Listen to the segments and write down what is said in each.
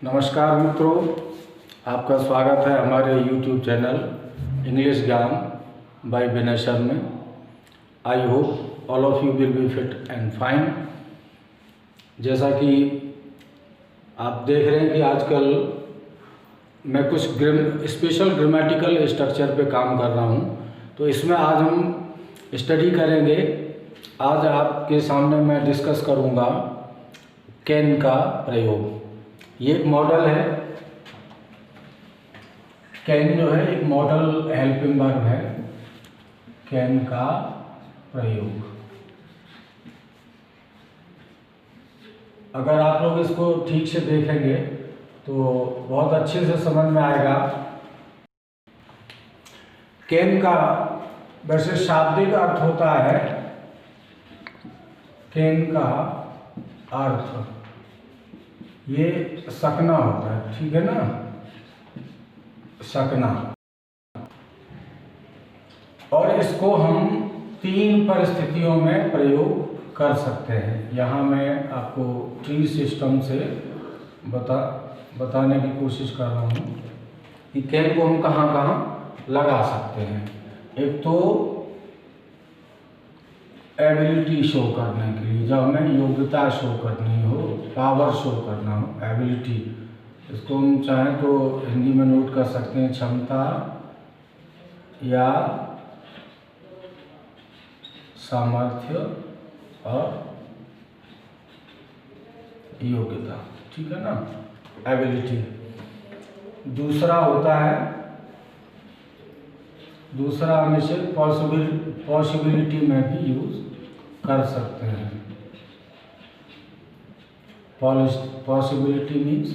नमस्कार मित्रों, आपका स्वागत है हमारे YouTube चैनल इंग्लिश ज्ञान बाय विनय सर में। I hope all of you will be fit and fine. जैसा कि आप देख रहे हैं कि आजकल मैं कुछ स्पेशल ग्रामेटिकल स्ट्रक्चर पे काम कर रहा हूँ, तो इसमें आज हम स्टडी करेंगे। आज आपके सामने मैं डिस्कस करूँगा कैन का प्रयोग। ये एक मॉडल है। कैन जो है एक मॉडल हेल्पिंग वर्ब है। कैन का प्रयोग, अगर आप लोग इसको ठीक से देखेंगे तो बहुत अच्छे से समझ में आएगा। कैन का वैसे शाब्दिक अर्थ होता है, कैन का अर्थ ये सकना होता है, ठीक है ना, सकना। और इसको हम 3 परिस्थितियों में प्रयोग कर सकते हैं। यहाँ मैं आपको ट्री सिस्टम से बताने की कोशिश कर रहा हूँ कि कैन को हम कहाँ कहाँ लगा सकते हैं। एक तो एबिलिटी शो करने के लिए, जब हमें योग्यता शो करनी हो, पावर शो करना हो, एबिलिटी, इसको हम चाहें तो हिंदी में नोट कर सकते हैं क्षमता या सामर्थ्य और योग्यता, ठीक है ना, एबिलिटी। दूसरा होता है, दूसरा हम इसे पॉसिबिलिटी में भी यूज कर सकते हैं। पॉसिबिलिटी मीन्स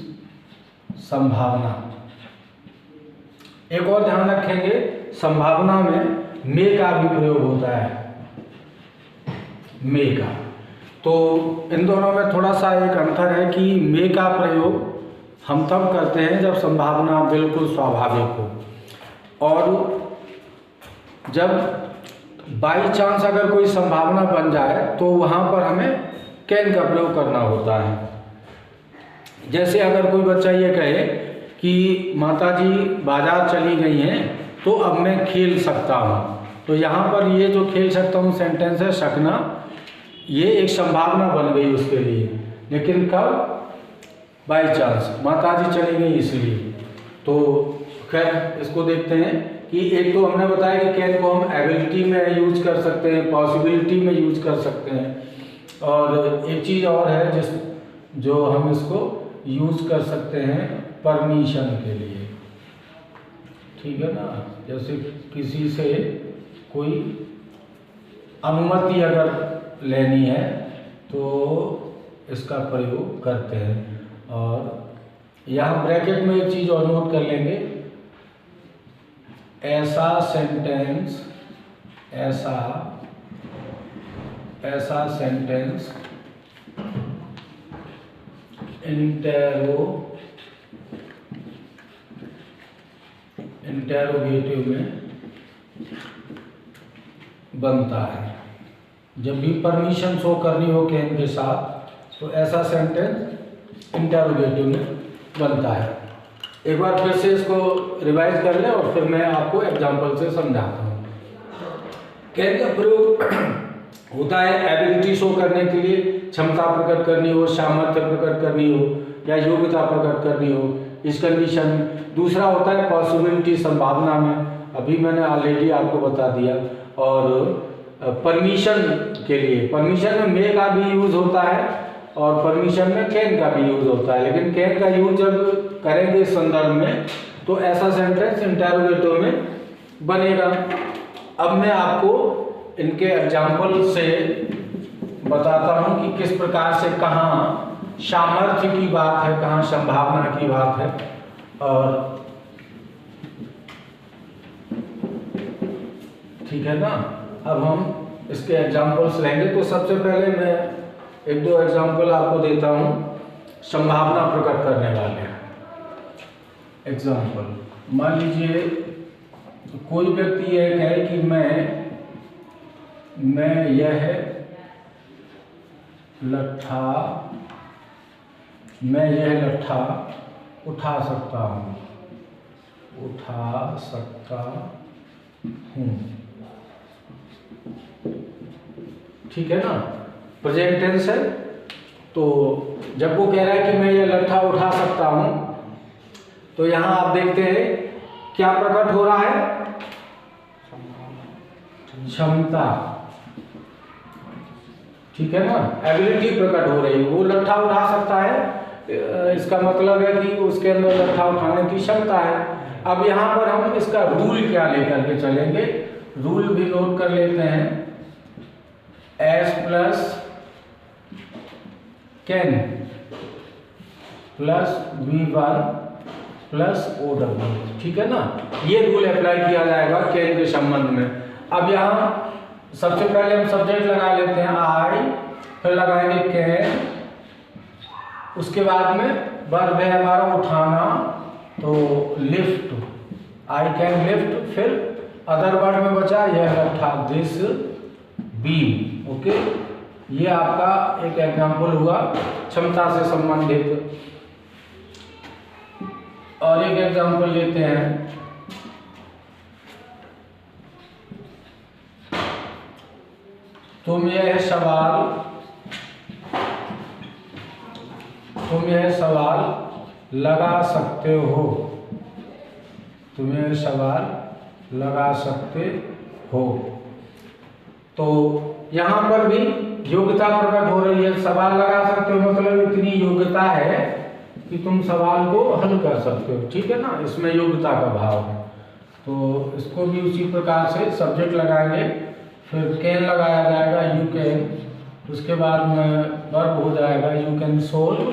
संभावना। एक और ध्यान रखेंगे, संभावना में मे का भी प्रयोग होता है, मे का। तो इन दोनों में थोड़ा सा एक अंतर है कि मे का प्रयोग हम तब करते हैं जब संभावना बिल्कुल स्वाभाविक हो, और जब बाई चांस अगर कोई संभावना बन जाए तो वहाँ पर हमें कैन का प्रयोग करना होता है। जैसे अगर कोई बच्चा ये कहे कि माताजी बाजार चली गई हैं तो अब मैं खेल सकता हूँ, तो यहाँ पर ये जो खेल सकता हूँ सेंटेंस है सकना, ये एक संभावना बन गई उसके लिए। लेकिन कब? बाई चांस, माताजी चली गई इसलिए। तो खैर इसको देखते हैं कि एक तो हमने बताया कि कैन को हम एबिलिटी में यूज कर सकते हैं, पॉसिबिलिटी में यूज कर सकते हैं, और एक चीज़ और है जो हम इसको यूज कर सकते हैं परमिशन के लिए, ठीक है ना। जैसे किसी से कोई अनुमति अगर लेनी है तो इसका प्रयोग करते हैं। और यहाँ ब्रैकेट में एक चीज़ और नोट कर लेंगे, ऐसा सेंटेंस इंटेरोगेटिव में बनता है। जब भी परमिशन शो करनी हो कैन के साथ तो ऐसा सेंटेंस इंटेरोगेटिव में बनता है। एक बार फिर से इसको रिवाइज कर लें और फिर मैं आपको एग्जांपल से समझाता हूँ। कैन का प्रयोग होता है एबिलिटी शो करने के लिए, क्षमता प्रकट करनी हो, सामर्थ्य प्रकट करनी हो या योग्यता प्रकट करनी हो, इस कंडीशन में। दूसरा होता है पॉसिबिलिटी, संभावना में, अभी मैंने ऑलरेडी आपको बता दिया। और परमिशन के लिए, परमिशन में मे का भी यूज होता है और परमिशन में कैन का भी यूज होता है। लेकिन कैन का यूज जब करेंगे इस संदर्भ में तो ऐसा सेंटेंस इंटेरोगेटिव में बनेगा। अब मैं आपको इनके एग्जाम्पल से बताता हूँ कि किस प्रकार से कहाँ सामर्थ्य की बात है, कहाँ संभावना की बात है। और ठीक है ना, अब हम इसके एग्जाम्पल्स लेंगे। तो सबसे पहले मैं 1-2 एग्जाम्पल आपको देता हूँ संभावना प्रकट करने वाले। एग्जाम्पल, मान लीजिए कोई व्यक्ति यह कहे कि मैं यह लट्ठा उठा सकता हूँ, उठा सकता हूँ। ठीक है ना, प्रेजेंट टेंस है। तो जब वो कह रहा है कि मैं ये लट्ठा उठा सकता हूँ, तो यहाँ आप देखते हैं क्या प्रकट हो रहा है, क्षमता। ठीक है ना, एबिलिटी प्रकट हो रही है। वो लट्ठा उठा सकता है, इसका मतलब है कि उसके अंदर लट्ठा उठाने की क्षमता है। अब यहाँ पर हम इसका रूल क्या लेकर के चलेंगे, रूल भी नोट कर लेते हैं। S plus can plus V1 plus OW। ठीक है ना, ये रूल अप्लाई किया जाएगा कैन के संबंध में। अब यहाँ सबसे पहले हम सब्जेक्ट लगा लेते हैं आई, फिर लगाएंगे कैन, उसके बाद में वर्ब है हमारा उठाना, तो लिफ्ट, आई कैन लिफ्ट। फिर अदर वर्ड में बचा यह लट्ठा, दिस बीम। ओके, ये आपका एक एग्जाम्पल हुआ क्षमता से संबंधित। और एक एग्जाम्पल लेते हैं, तुम यह सवाल लगा सकते हो, तुम यह सवाल लगा सकते हो। तो यहाँ पर भी योग्यता प्रकट हो रही है। सवाल लगा सकते हो मतलब इतनी योग्यता है कि तुम सवाल को हल कर सकते हो। ठीक है ना, इसमें योग्यता का भाव है। तो इसको भी उसी प्रकार से सब्जेक्ट लगाएंगे, फिर कैन लगाया जाएगा, यू कैन, उसके बाद में वर्ब हो जाएगा यू कैन सोल्व,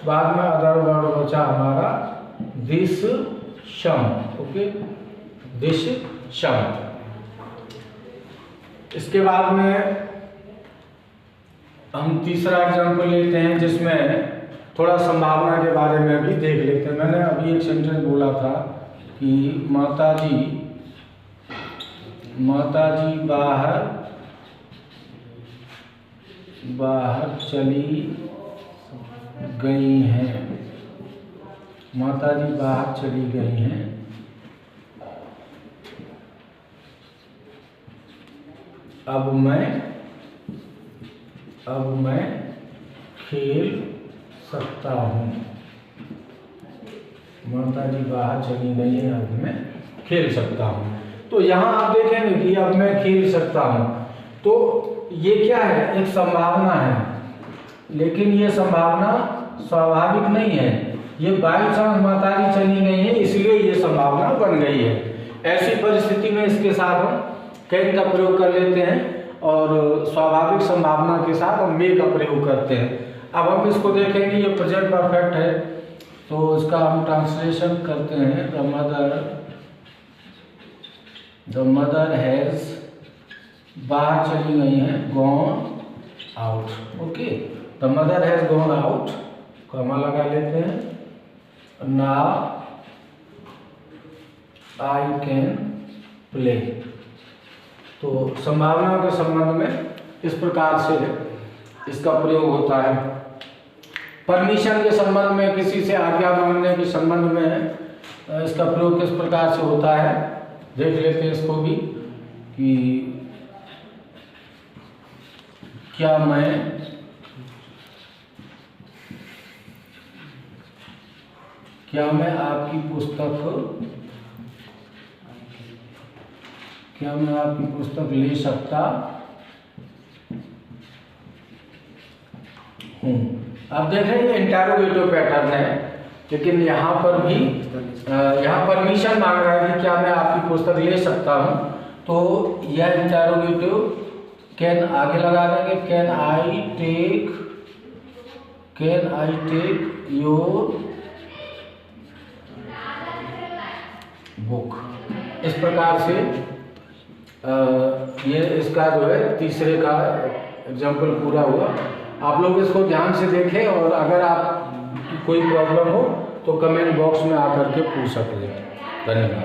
बाद में अदर वर्ब बचा हमारा दिस शम। ओके, दिस शम। इसके बाद में हम तीसरा एग्जाम्पल लेते हैं, जिसमें थोड़ा संभावना के बारे में भी देख लेते हैं। मैंने अभी एक सेंटेंस बोला था कि माताजी बाहर चली गई हैं, माताजी बाहर चली गई हैं। अब मैं खेल सकता हूँ, माताजी बाहर चली गई हैं, अब मैं खेल सकता हूँ। तो यहाँ आप देखेंगे कि अब मैं खेल सकता हूँ, तो ये क्या है, एक संभावना है, लेकिन ये संभावना स्वाभाविक नहीं है। ये बाई चांस माताजी चली गई है इसलिए ये संभावना बन गई है। ऐसी परिस्थिति में इसके साथ हम कैन का प्रयोग कर लेते हैं और स्वाभाविक संभावना के साथ हम मे का प्रयोग करते हैं। अब हम इसको देखेंगे, ये प्रेजेंट परफेक्ट है, तो इसका हम ट्रांसलेशन करते हैं। द मदर हैज, बाहर चली गई हैं, gone out. Okay, the mother has gone out, comma लगा लेते हैं। Now I can play. तो संभावना के संबंध में इस प्रकार से इसका प्रयोग होता है। परमिशन के संबंध में, किसी से आज्ञा मांगने के संबंध में इसका प्रयोग किस प्रकार से होता है, देख लेते हैं इसको भी कि क्या मैं आपकी पुस्तक ले सकता हूँ। आप देख रहे हैं इंटरोगेटिव पैटर्न है, लेकिन यहाँ पर भी यहाँ परमिशन मांग रहा है कि क्या मैं आपकी पुस्तक ले सकता हूँ। तो यह इंटरोगेटिव कैन आगे लगा देंगे, can I take your book. इस प्रकार से ये इसका जो है तीसरे का एग्जाम्पल पूरा हुआ। आप लोग इसको ध्यान से देखें और अगर आप कोई प्रॉब्लम हो तो कमेंट बॉक्स में आकर के पूछ सकते हैं। धन्यवाद।